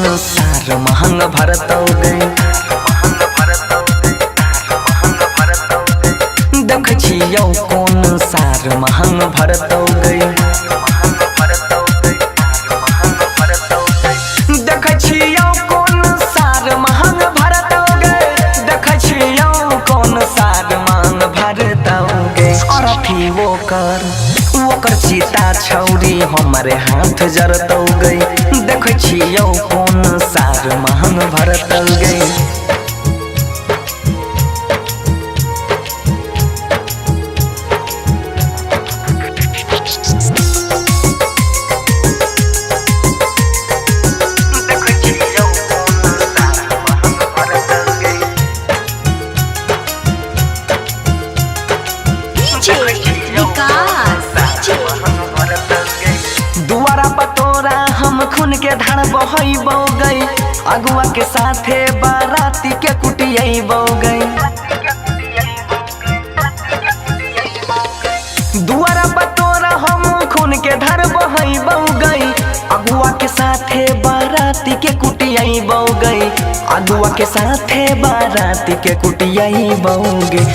कौन सार महंग भरतौ गई। देख छियौ कौन सार महंग भरतौ गई। देख छियौ कौन सार महंग भरतौ गई। देख छियौ कौन सार महंग भरतौ गई। और अथी ओकर चीता छौरी हमारे हाथ जरतौ गई। देख छियौ कौन सार महंग भरतौ गई। दुआरा पतोरा हम खून के धार बहैबौ गई। अगुआ के साथे बाराती के कुटियैबौ गई। दुआरा पतोरा हम खून के धार बहैबौ गई। अगुआ के साथे बाराती के कुटियैबौ गई। अगुआ के साथे बाराती के कुटियैबौ गई।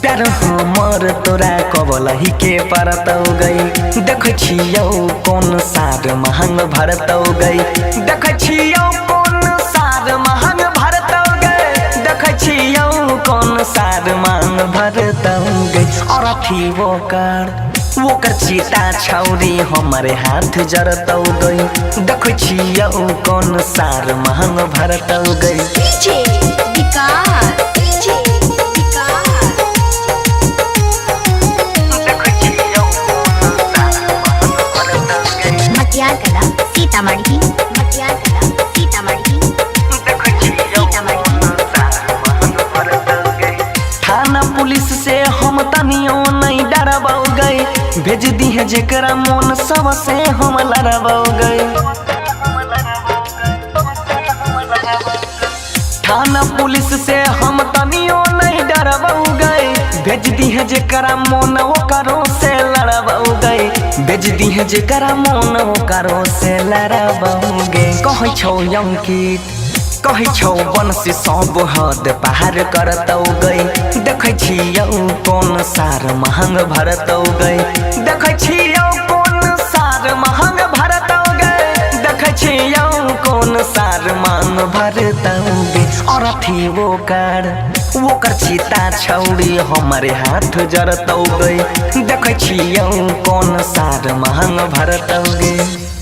प्यार हमर तोरा कबलही के परतौ गई। देख छियौ कौन सार महंग भरतौ गई। देख छियौ कौन सार महंग भरतौ गई। देख छियौ कौन सार महंग भरतौ गई। और अथी ओकर चीता छौरी हमारे हाथ जरतौ गई। देख छियौ कौन सार महंग भरतौ गई। सीतामढ़ी थाना पुलिस से हम तनियो नहीं डरबौ गई। भेज दी है जेकरा मन सब से हम लड़बौ गई। थाना पुलिस से हम तनियो नहीं डरबौ गई। भेज दी है जेकरा मन ओकरो से लड़बौ गई। भेज दी है जेकरा मन ओकरो से लड़बौ गई। कहै छौ अंकित कहै छौ बंसी सब हद पार करतौ गई। देख छियौ कौन सार महंग भरतौ गई। देख छियौ कौन सार महंग भरतौ गई। देख छियौ कौन सार महंग भरतौ गई। और अथी ओकर चीता छौरी हमारे हाथ जरतौ गई। देख छियौ कौन सार महंग भरतौ गई।